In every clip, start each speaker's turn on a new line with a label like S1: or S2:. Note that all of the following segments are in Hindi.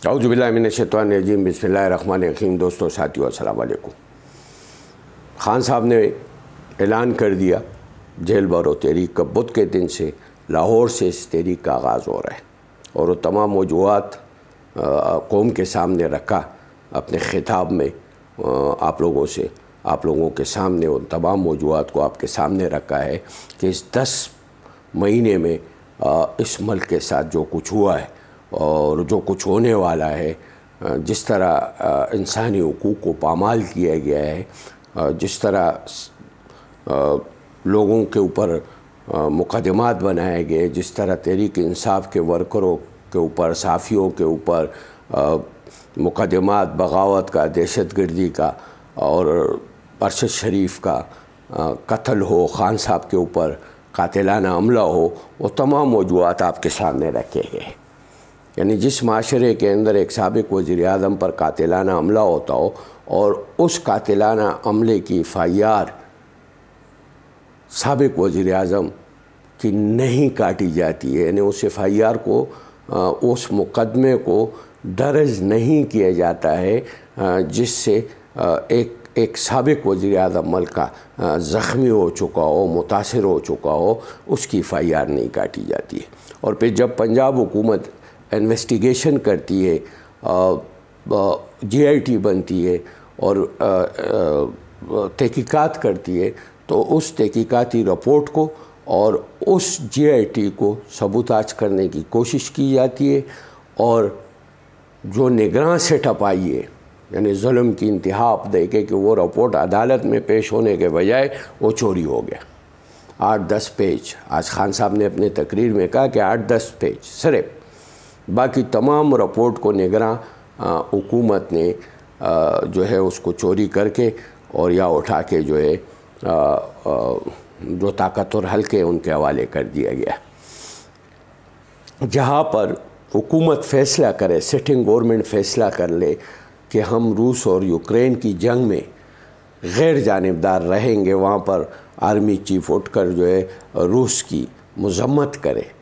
S1: औज़ुबिल्लाहि मिनश्शैतानिर्रजीम बिस्मिल्लाहिर्रहमानिर्रहीम। दोस्तों, साथियों, अस्सलाम वालेकुम। खान साहब ने ऐलान कर दिया जेल भरो तहरीक का बुध के दिन से लाहौर से इस तहरीक का आगाज़ हो रहा है और वो तमाम मौजूदात कौम के सामने रखा अपने ख़िताब में। आप लोगों के सामने उन तमाम मौजूदात को आपके सामने रखा है कि इस 10 महीने में इस मुल्क के साथ जो कुछ हुआ है और जो कुछ होने वाला है, जिस तरह इंसानी हुकूक़ को पामाल किया गया है, जिस तरह लोगों के ऊपर मुकदमात बनाए गए, जिस तरह तहरीक इंसाफ के वर्करों के ऊपर, साफ़ियों के ऊपर मुकदमात बगावत का, दहशतगर्दी का और अरशद शरीफ का कत्ल हो, खान साहब के ऊपर कातिलाना हमला हो, वो तमाम मौजूदात आपके सामने रखे गए। यानी जिस माशरे के अंदर एक साबिक़ वज़ीर आज़म पर कातिलाना हमला होता हो और उस कातिलाना हमले की FIR साबिक़ वज़ीर आज़म की नहीं काटी जाती है, यानी उस FIR को, उस मुकदमे को दर्ज नहीं किया जाता है, जिससे एक साबिक़ वज़ीर आज़म मुल्क का ज़ख्मी हो चुका हो, मुतासिर हो चुका हो, उसकी FIR नहीं काटी जाती है। और फिर जब पंजाब हुकूमत इन्वेस्टिगेशन करती है, GIT बनती है और तहकीकात करती है, तो उस तहकीकाती रिपोर्ट को और उस GIT को सबूताज करने की कोशिश की जाती है और जो निगरान सेटअप आई है, यानी जुल्म की इंतहा आप देखे कि वो रिपोर्ट अदालत में पेश होने के बजाय वो चोरी हो गया। 8-10 पेज, आज खान साहब ने अपनी तकरीर में कहा कि 8-10 पेज सिर्फ, बाकी तमाम रिपोर्ट को निगरान हुकूमत ने जो है उसको चोरी करके और या उठा के जो है जो ताकतवर हल्के उनके हवाले कर दिया गया। जहाँ पर हुकूमत फ़ैसला करे, सिटिंग गवर्नमेंट फ़ैसला कर ले कि हम रूस और यूक्रेन की जंग में गैर जानिबदार रहेंगे, वहाँ पर आर्मी चीफ उठकर जो है रूस की मज़म्मत करे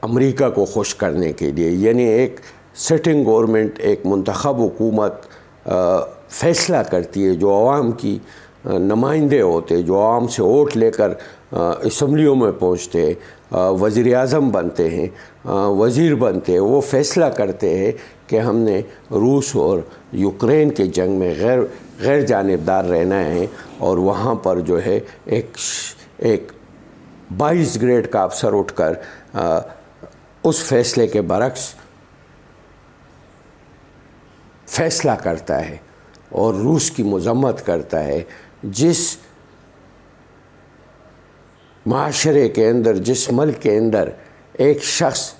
S1: अमेरिका को खुश करने के लिए। यानी एक सिटिंग गवर्नमेंट, एक मुंतखब हुकूमत फ़ैसला करती है, जो आवाम की नुमाइंदे होते, जो आवाम से वोट लेकर असम्बलियों में पहुँचते हैं, वज़ीर आज़म बनते हैं, वज़ीर बनते हैं, वो फ़ैसला करते हैं कि हमने रूस और यूक्रेन के जंग में गैर जानिबदार रहना है और वहाँ पर जो है एक 22 ग्रेड का अफसर उठकर उस फैसले के बरक्स फ़ैसला करता है और रूस की मज़म्मत करता है। जिस माशरे के अंदर, जिस मुल्क के अंदर एक शख्स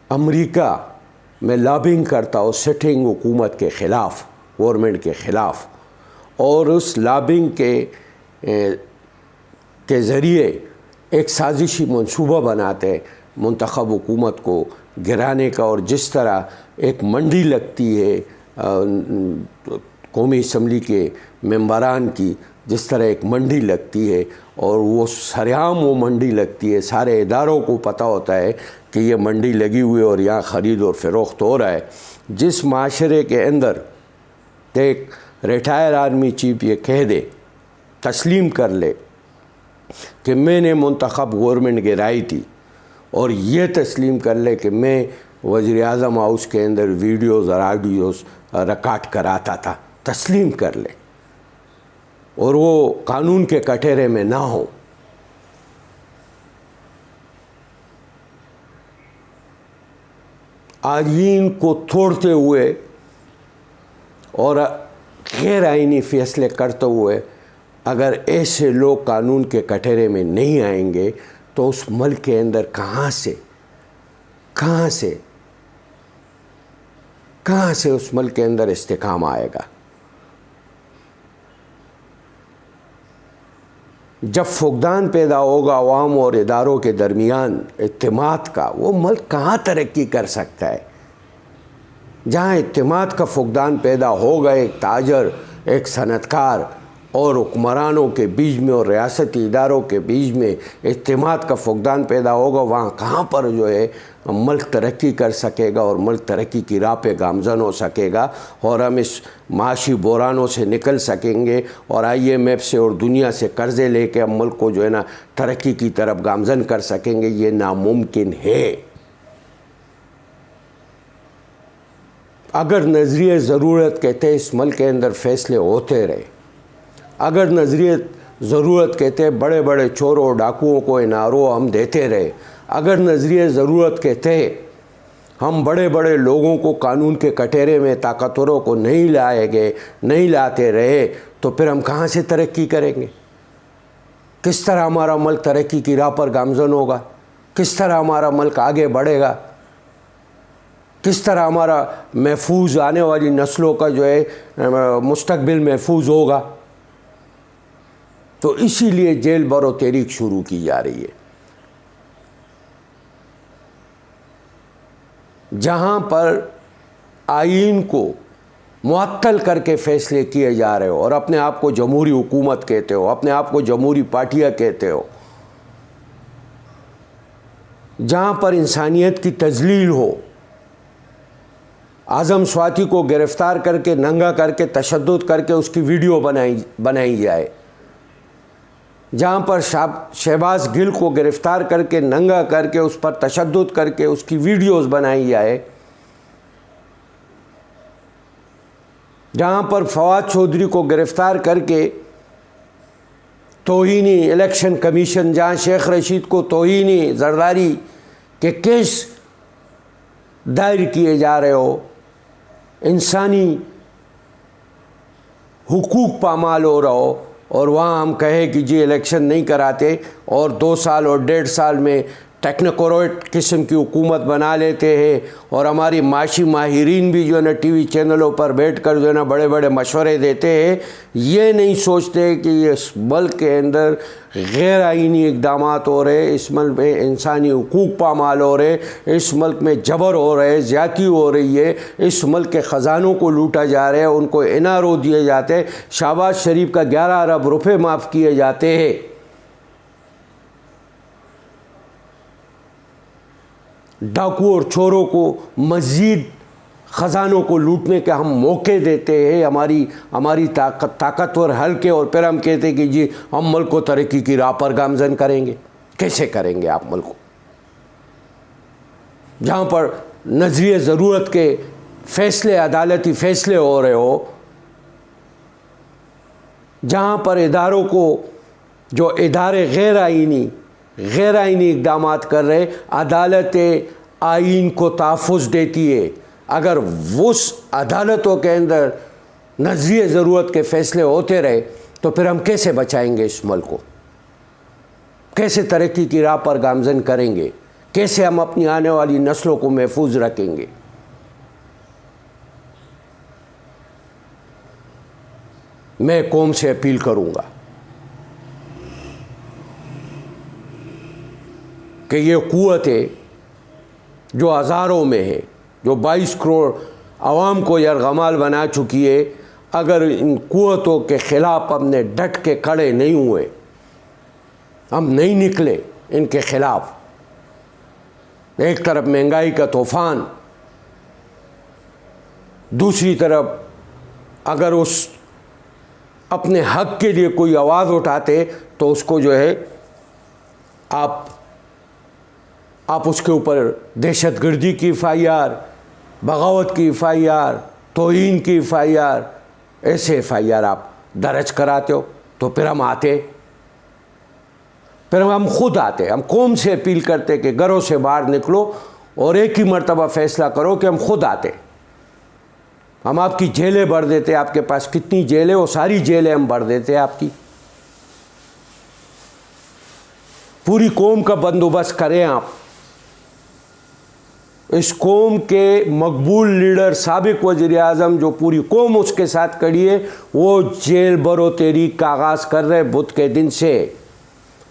S1: अमेरिका में लॉबिंग करता हो सिटिंग हुकूमत के ख़िलाफ़, गवर्नमेंट के ख़िलाफ़, और उस लॉबिंग के ज़रिए एक साजिशी मंसूबा बनाते मुंतखब हुकूमत को गिराने का, और जिस तरह एक मंडी लगती है कौमी असम्बली के मेंबरान की, जिस तरह एक मंडी लगती है और वो सरेआम वो मंडी लगती है, सारे इदारों को पता होता है कि ये मंडी लगी हुई है और यहाँ ख़रीद और फ़रोख्त हो रहा है। जिस माशरे के अंदर एक रिटायर आर्मी चीफ ये कह दे, तस्लीम कर ले कि मैंने मुंतखब गवर्नमेंट गिराई थी, और ये तस्लीम कर ले कि मैं वज़ीर आज़म हाउस के अंदर वीडियोज़ और ऑडियोज़ रिकॉर्ड कराता था, तस्लीम कर ले और वो कानून के कटहरे में ना हो, आईन को तोड़ते हुए और गैर आइनी फ़ैसले करते हुए अगर ऐसे लोग कानून के कटहरे में नहीं आएंगे तो उस मुल्क के अंदर कहाँ से उस मुल्क के अंदर इस्तेकाम आएगा। जब फुकदान पैदा होगा अवाम और इदारों के दरमियान इत्तेमाद का, वो मुल्क कहाँ तरक्की कर सकता है। जहाँ इत्तेमाद का फुकदान पैदा होगा, एक ताजर, एक सनतकार और हुक्मरानों के बीच में और रियासती इदारों के बीच में इत्तेमाद का फुक़दान पैदा होगा, वहाँ कहाँ पर जो है मुल्क तरक्की कर सकेगा और मुल्क तरक्की की राह पे गामज़न हो सकेगा और हम इस माशी बहरानों से निकल सकेंगे और IMF से और दुनिया से कर्ज़े लेके हम मुल्क को जो है ना तरक्की की तरफ गामज़न कर सकेंगे। ये नामुमकिन है। अगर नज़रिए ज़रूरत के तहत इस मुल्क के अंदर फ़ैसले होते रहे, अगर नज़रिए ज़रूरत के तहत बड़े बड़े चोरों डाकुओं को इनारों हम देते रहे, अगर नज़रिए ज़रूरत के तहत हम बड़े बड़े लोगों को कानून के कटहरे में, ताकतवरों को नहीं लाते रहे, तो फिर हम कहाँ से तरक्की करेंगे? किस तरह हमारा मुल्क तरक्की की राह पर गामज़न होगा? किस तरह हमारा मुल्क आगे बढ़ेगा? किस तरह हमारा महफूज आने वाली नस्लों का जो है मुस्तकबिल महफूज होगा? तो इसीलिए जेल बरो तहरीक शुरू की जा रही है, जहाँ पर आईन को मुअत्तल करके फ़ैसले किए जा रहे हो और अपने आप को जमहूरी हुकूमत कहते हो, अपने आप को जमहूरी पार्टियाँ कहते हो, जहाँ पर इंसानियत की तजलील हो। आज़म स्वाति को गिरफ़्तार करके, नंगा करके, तशद्दुद करके उसकी वीडियो बनाई जाए, जहाँ पर शहबाज गिल को गिरफ़्तार करके, नंगा करके, उस पर तशद्दुद करके उसकी वीडियोज़ बनाई जाए, जहाँ पर फवाद चौधरी को गिरफ़्तार करके तौहीनी इलेक्शन कमीशन, जहाँ शेख रशीद को तौहीनी ज़रदारी के केस दायर किए जा रहे हो, इंसानी हुकूक पामाल हो रहा हो, और वहाँ हम कहें कि जी इलेक्शन नहीं कराते और 2 साल और 1.5 साल में टेक्नोक्रेट किस्म की हुकूमत बना लेते हैं और हमारी माशी माहिरीन भी जो है ना TV चैनलों पर बैठकर जो है ना बड़े बड़े मशवरे देते हैं। ये नहीं सोचते कि इस मुल्क के अंदर गैर आइनी इक़दामात हो रहे, इस मुल्क में इंसानी हुकूक पामाल हो रहे, इस मुल्क में जबर हो रहे, ज़्यादती हो रही है, इस मुल्क के ख़जानों को लूटा जा रहा है, उनको इनारों दिए जाते हैं, शहबाज शरीफ का 11 अरब रुपये माफ़ किए जाते हैं। डाकू और चोरों को मज़ीद ख़जानों को लूटने के हम मौके देते हैं, हमारी ताकतवर हल्के, और फिर हम कहते हैं कि जी हम मुल्क को तरक्की की राह पर गामज़न करेंगे। कैसे करेंगे आप मुल्क को, जहाँ पर नज़रिए ज़रूरत के फ़ैसले, अदालती फ़ैसले हो रहे हो, जहाँ पर इदारों को, जो इदारे गैर आइनी इक़दामात कर रहे, अदालत आइन को तहफ़्फ़ुज़ देती है। अगर उस अदालतों के अंदर नज़रिए ज़रूरत के फ़ैसले होते रहे, तो फिर हम कैसे बचाएंगे इस मुल्क को? कैसे तरक्की की राह पर गामज़न करेंगे? कैसे हम अपनी आने वाली नस्लों को महफूज रखेंगे? मैं कौम से अपील करूँगा कि ये क़ुव्वतें जो हज़ारों में है, जो 22 करोड़ आवाम को यरगमाल बना चुकी है, अगर इन क़ुव्वतों के ख़िलाफ़ हमने डट के खड़े नहीं हुए, हम नहीं निकले इनके ख़िलाफ़, एक तरफ महंगाई का तूफ़ान, दूसरी तरफ अगर उस अपने हक़ के लिए कोई आवाज़ उठाते तो उसको जो है आप उसके ऊपर दहशतगर्दी की FIR, बगावत की FIR, तौहीन की FIR, ऐसे FIR आप दर्ज कराते हो, तो फिर हम आते, फिर हम खुद आते, हम कौम से अपील करते कि घरों से बाहर निकलो और एक ही मर्तबा फ़ैसला करो कि हम खुद आते। हम आपकी जेलें भर देते, आपके पास कितनी जेलें, वो सारी जेलें हम भर देते आपकी। पूरी कौम का बंदोबस्त करें आप। इस कौम के मकबूल लीडर, साबिक वज़ीर आज़म, जो पूरी कौम उसके साथ खड़ी है, वो जेल बरो तहरीक का आगाज़ कर रहे बुध के दिन से।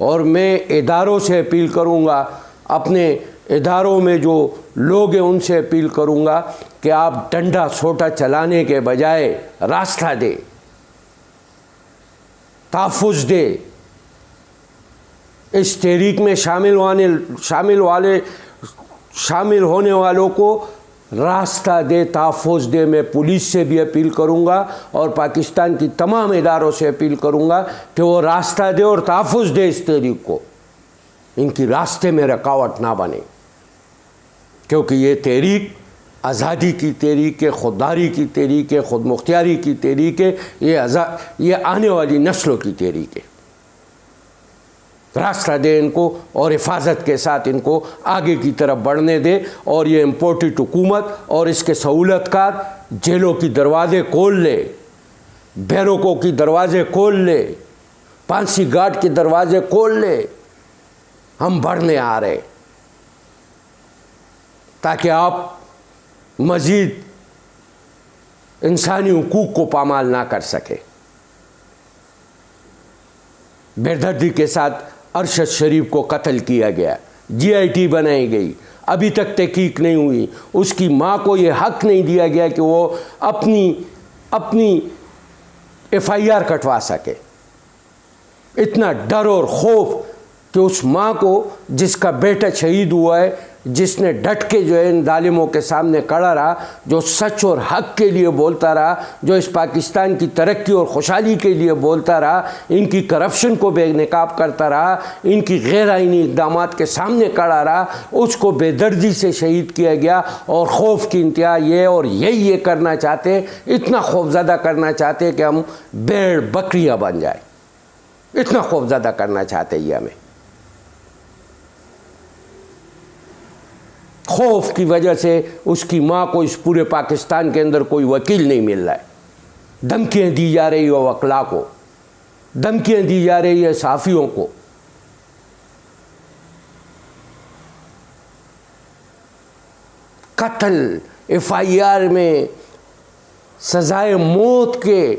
S1: और मैं इदारों से अपील करूँगा, अपने इदारों में जो लोग हैं उनसे अपील करूँगा कि आप डंडा सोटा चलाने के बजाय रास्ता दें, तहफ़्फ़ुज़ दे, इस तहरीक में शामिल होने वालों को रास्ता दे, तहफ़्फ़ुज़ दे। मैं पुलिस से भी अपील करूँगा और पाकिस्तान की तमाम इदारों से अपील करूँगा कि वो रास्ता दे और तहफ़्फ़ुज़ दे इस तहरीक को, इनकी रास्ते में रुकावट ना बने, क्योंकि ये तहरीक आज़ादी की तहरीक है, खुददारी की तहरीक है, खुद मुख्तियारी की तहरीक है, ये आने वाली नस्लों की तहरीक है। रास्ता दे इनको और हिफाजत के साथ इनको आगे की तरफ बढ़ने दे। और ये इम्पोर्टेड हुकूमत और इसके सहूलतकार जेलों की दरवाज़े खोल ले, बैरकों की दरवाज़े खोल ले, फांसी घाट के दरवाज़े खोल ले। हम बढ़ने आ रहे ताकि आप मज़ीद इंसानी हुकूक को पामाल ना कर सके। बेदर्दी के साथ अरशद शरीफ को कत्ल किया गया, GIT बनाई गई, अभी तक तहकीक नहीं हुई। उसकी माँ को ये हक नहीं दिया गया कि वो अपनी FIR कटवा सके। इतना डर और खौफ कि उस माँ को जिसका बेटा शहीद हुआ है, जिसने डट के जो है इन जालिमों के सामने खड़ा रहा, जो सच और हक के लिए बोलता रहा, जो इस पाकिस्तान की तरक्की और खुशहाली के लिए बोलता रहा, इनकी करप्शन को बेनकाब करता रहा, इनकी गैर आइनी इक़दामात के सामने खड़ा रहा, उसको बेदर्दी से शहीद किया गया। और खौफ की इंतहा ये, और यही ये करना चाहते, इतना खौफज़दा करना चाहते कि हम भेड़ बकरियाँ बन जाए, इतना खौफज़दा करना चाहते ये हमें। खौफ की वजह से उसकी माँ को इस पूरे पाकिस्तान के अंदर कोई वकील नहीं मिल रहा है। धमकियाँ दी जा रही है वकला को, धमकियाँ दी जा रही है सहाफ़ियों को। कत्ल, FIR में सजाए मौत के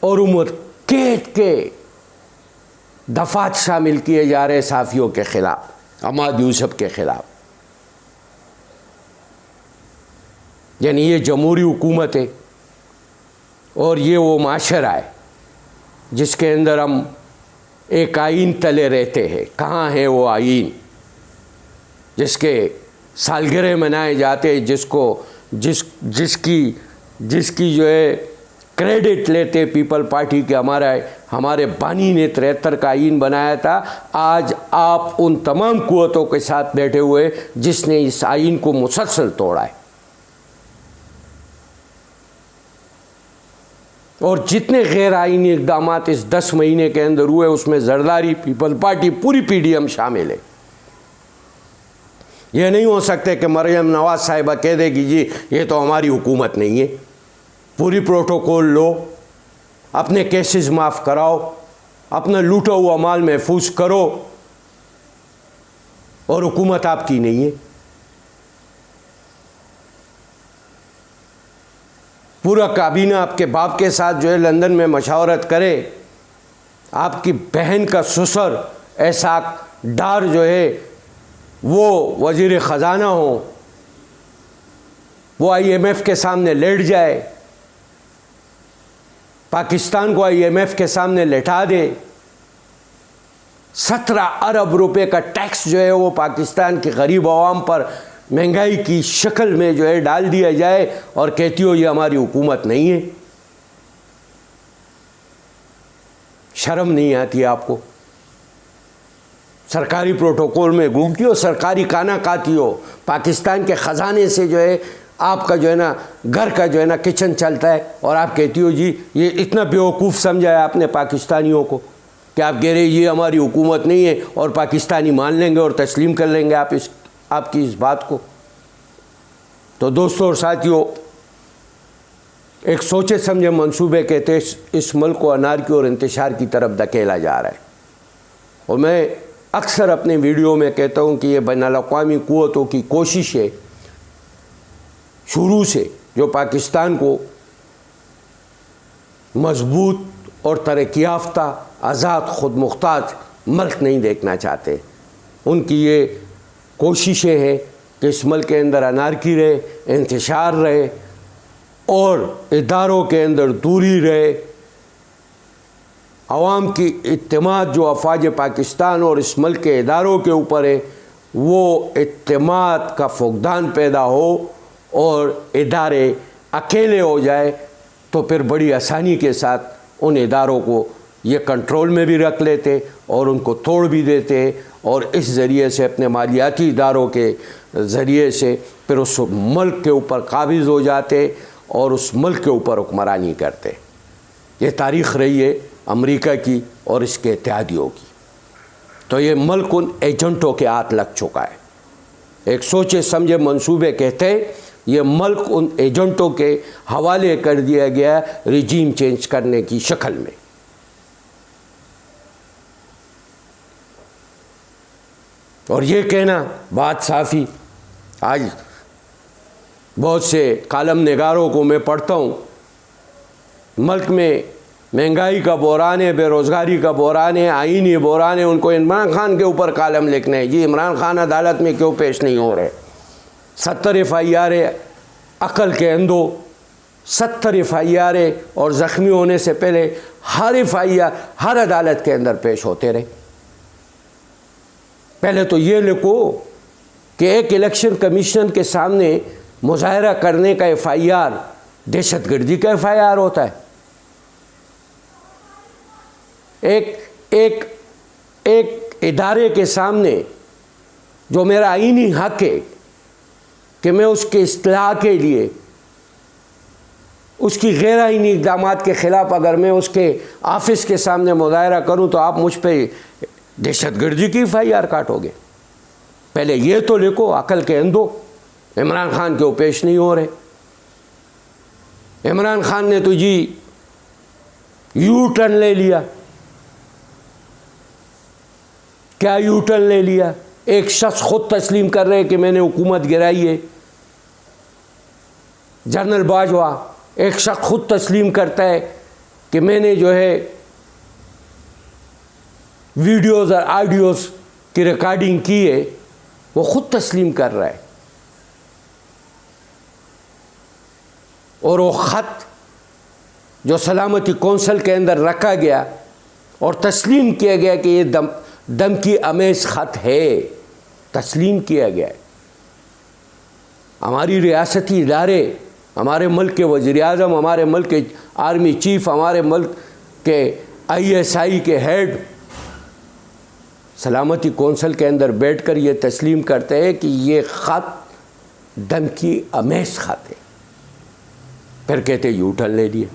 S1: और उम्र कैद के दफ़ात शामिल किए जा रहे सहाफ़ियों के ख़िलाफ़, अहमद यूसुफ के ख़िलाफ़। यानी ये जमहूरी हुकूमत है और ये वो माशरा है जिसके अंदर हम एक आइन तले रहते हैं। कहाँ है वो आइन जिसके सालगिरह मनाए जाते, जिसकी जो है क्रेडिट लेते पीपल पार्टी के हमारे बानी ने 73 का आइन बनाया था। आज आप उन तमाम कुव्वतों के साथ बैठे हुए जिसने इस आइन को मुसलसल तोड़ा है। और जितने गैर आइनी इक़दामात इस 10 महीने के अंदर हुए उसमें जरदारी, पीपल पार्टी, पूरी PDM शामिल है। यह नहीं हो सकते कि मरियम नवाज साहिबा कह देगी जी ये तो हमारी हुकूमत नहीं है। पूरी प्रोटोकॉल लो, अपने केसेस माफ़ कराओ, अपना लूटा हुआ माल महफूज करो और हुकूमत आपकी नहीं है। पूरा काबीना आपके बाप के साथ जो है लंदन में मशावरत करे। आपकी बहन का ससुर एहसाक डार जो है वो वज़ीर ख़जाना हो, वो IMF के सामने लेट जाए, पाकिस्तान को IMF के सामने लेटा दे। 17 अरब रुपए का टैक्स जो है वो पाकिस्तान के गरीब आवाम पर महंगाई की शक्ल में जो है डाल दिया जाए और कहती हो ये हमारी हुकूमत नहीं है। शर्म नहीं आती आपको? सरकारी प्रोटोकॉल में घूमती हो, सरकारी खाना खाती हो, पाकिस्तान के ख़जाने से जो है आपका जो है ना घर का जो है ना किचन चलता है और आप कहती हो जी ये इतना बेवकूफ़ समझा है आपने पाकिस्तानियों को कि आप कह रहे ये हमारी हुकूमत नहीं है और पाकिस्तानी मान लेंगे और तस्लीम कर लेंगे आपकी इस बात को। तो दोस्तों और साथियों, एक सोचे समझे मंसूबे के तहत इस मुल्क को अनारकी और इंतशार की तरफ धकेला जा रहा है। और मैं अक्सर अपने वीडियो में कहता हूँ कि ये बैनुल-अक़वामी क़ुव्वतों की कोशिश है शुरू से जो पाकिस्तान को मजबूत और तरक्की याफ्ता, आज़ाद, खुद मुख्ताज मुल्क नहीं देखना चाहते। उनकी ये कोशिशें हैं कि इस मुल्क के अंदर अनारकी रहे, इंतशार रहे और इदारों के अंदर दूरी रहे आवाम की इत्तेमाद जो अफवाज पाकिस्तान और इस मुल्क के इदारों के ऊपर है, वो इत्तेमाद का फुकदान पैदा हो और इदारे अकेले हो जाए, तो फिर बड़ी आसानी के साथ उन इदारों को ये कंट्रोल में भी रख लेते और उनको तोड़ भी देते और इस ज़रिए से अपने मालियाती इदारों के ज़रिए से फिर उस मुल्क के ऊपर काबिज़ हो जाते और उस मुल्क के ऊपर हुक्मरानी करते। ये तारीख़ रही है अमेरिका की और इसके इत्तेहादियों की। तो ये मुल्क उन एजेंटों के हाथ लग चुका है। एक सोचे समझे मंसूबे कहते हैं, ये मुल्क उन एजेंटों के हवाले कर दिया गया रिजीम चेंज करने की शक्ल में। और ये कहना बात साफ़ी, आज बहुत से कालम निगारों को मैं पढ़ता हूँ, मुल्क में महंगाई का बहरान है, बेरोज़गारी का बहरान है, आईनी बहरान है, उनको इमरान खान के ऊपर कालम लिखना है। जी इमरान खान अदालत में क्यों पेश नहीं हो रहे? 70 FIR अकल के अंधो, 70 FIR और ज़ख्मी होने से पहले हर FIR हर अदालत के अंदर पेश होते रहे। पहले तो ये लिखो कि एक इलेक्शन कमीशन के सामने मुजाहरा करने का FIR दहशतगर्दी का FIR होता है। एक इदारे के सामने जो मेरा आईनी हक है कि मैं उसके इस्लाह के लिए उसकी गैर आईनी इक़दामात के ख़िलाफ़ अगर मैं उसके ऑफिस के सामने मुजाहरा करूं तो आप मुझ पर दहशतगर्दी की FIR काटोगे। पहले ये तो लिखो, अकल के अंधो, इमरान खान के पेश नहीं हो रहे। इमरान खान ने तो जी यू टर्न ले लिया। क्या यू टर्न ले लिया? एक शख्स खुद तस्लीम कर रहे कि मैंने हुकूमत गिराई है। जनरल बाजवा एक शख्स खुद तस्लीम करता है कि मैंने जो है वीडियोज़ और ऑडियोज़ की रिकॉर्डिंग की है, वो खुद तस्लीम कर रहा है। और वो ख़त जो सलामती कौंसिल के अंदर रखा गया और तस्लीम किया गया कि ये दम की अमेज़ ख़त है, तस्लीम किया गया है। हमारी रियासती इदारे, हमारे मुल्क के वज़ीर-ए-आज़म, हमारे मुल्क के आर्मी चीफ, हमारे मुल्क के ISI के हेड सलामती कौंसिल के अंदर बैठकर ये तस्लीम करते हैं कि ये ख़त दम की अमेज़ ख़त है। फिर कहते यू टर्न ले लिए।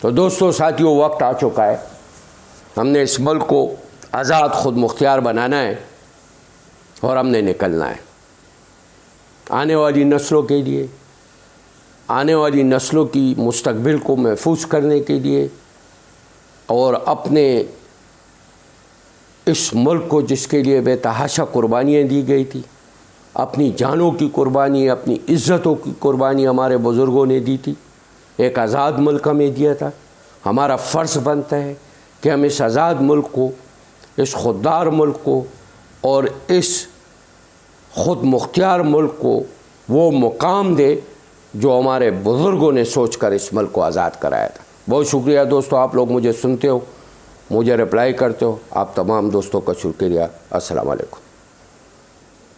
S1: तो दोस्तों साथियों, वक्त आ चुका है, हमने इस मुल्क को आज़ाद खुद मुख्तियार बनाना है और हमने निकलना है। आने वाली नस्लों के लिए, आने वाली नस्लों की मुस्तकबिल को महफूज करने के लिए और अपने इस मुल्क को जिसके लिए बेतहाशा कुर्बानियाँ दी गई थी, अपनी जानों की कुर्बानी, अपनी इज़्ज़तों की कुर्बानी हमारे बुज़ुर्गों ने दी थी। एक आज़ाद मुल्क हमें दिया था। हमारा फ़र्ज़ बनता है कि हम इस आज़ाद मुल्क को, इस खुददार मुल्क को और इस ख़ुद मुख्तियार मुल्क को वो मुकाम दे जो हमारे बुज़ुर्गों ने सोच कर इस मुल्क को आज़ाद कराया था। बहुत शुक्रिया दोस्तों, आप लोग मुझे सुनते हो, मुझे रिप्लाई करते हो। आप तमाम दोस्तों का शुक्रिया। अस्सलाम वालेकुम।